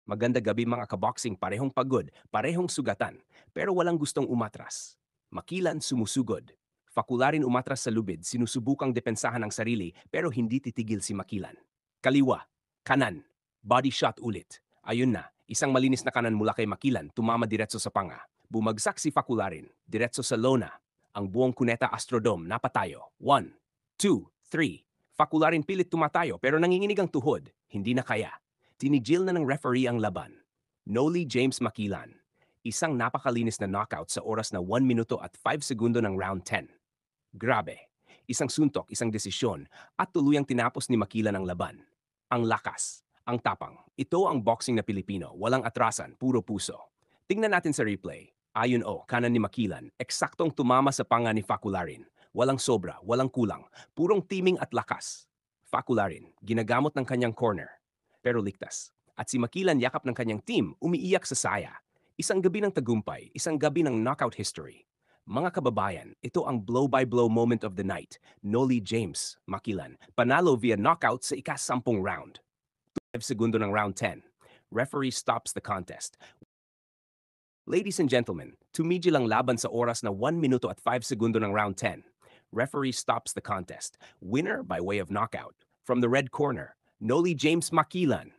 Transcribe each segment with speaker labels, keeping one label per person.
Speaker 1: Maganda gabi mga kaboxing, parehong pagod, parehong sugatan, pero walang gustong umatras. Makilan sumusugod. Fakularin umatras sa lubid, sinusubukang depensahan ang sarili pero hindi titigil si Makilan. Kaliwa, kanan, body shot ulit. Ayun na, isang malinis na kanan mula kay Makilan, tumama diretso sa panga. Bumagsak si Fakularin, diretso sa lona. Ang buong Cuneta Astrodome napatayo. 1, 2, 3. Fakularin pilit tumatayo pero nanginginig ang tuhod. Hindi na kaya. Tinigil na ng referee ang laban. Noli James Makilan, isang napakalinis na knockout sa oras na 1 minuto at 5 segundo ng round 10. Grabe, isang suntok, isang desisyon, at tuluyang tinapos ni Makilan ang laban. Ang lakas, ang tapang, ito ang boxing na Pilipino, walang atrasan, puro puso. Tingnan natin sa replay. Ayon kanan ni Makilan, eksaktong tumama sa panga ni Fakularin. Walang sobra, walang kulang, purong timing at lakas. Fakularin, ginagamot ng kanyang corner pero ligtas. At si Makilan yakap ng kanyang team, umiiyak sa saya. Isang gabi ng tagumpay, isang gabi ng knockout history. Mga kababayan, ito ang blow-by-blow moment of the night. Noli James Makilan, panalo via knockout sa ika-10 round. 5 segundo ng round 10. Referee stops the contest. Ladies and gentlemen, tumigil ang laban sa oras na 1 minuto at 5 segundo ng round 10. Referee stops the contest. Winner by way of knockout. From the red corner, Noli James Makilan.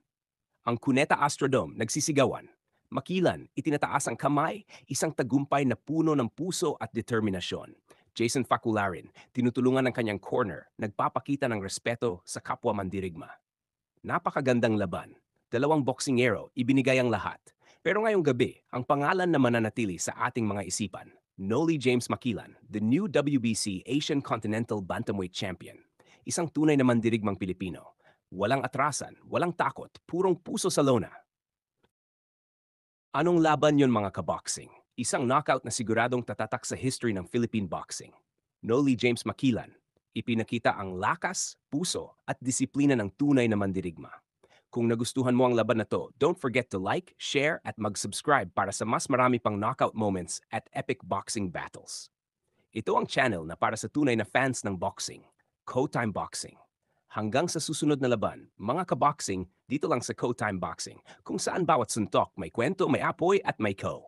Speaker 1: Ang Cuneta Astrodome nagsisigawan. Makilan, itinataas ang kamay, isang tagumpay na puno ng puso at determinasyon. Jason Facularin, tinutulungan ng kanyang corner, nagpapakita ng respeto sa kapwa mandirigma. Napakagandang laban. Dalawang boksingero, ibinigay ang lahat. Pero ngayong gabi, ang pangalan na mananatili sa ating mga isipan, Noli James Makilan, the new WBC Asian Continental Bantamweight Champion. Isang tunay na mandirigmang Pilipino. Walang atrasan, walang takot, purong puso sa lona. Anong laban yon mga kaboxing? Isang knockout na siguradong tatatak sa history ng Philippine boxing. Noli James Makilan, ipinakita ang lakas, puso at disiplina ng tunay na mandirigma. Kung nagustuhan mo ang laban na to, don't forget to like, share at mag-subscribe para sa mas marami pang knockout moments at epic boxing battles. Ito ang channel na para sa tunay na fans ng boxing, Cotime Boxing. Hanggang sa susunod na laban, mga kaboxing, dito lang sa Cotime Boxing, kung saan bawat suntok may kwento, may apoy at may ko.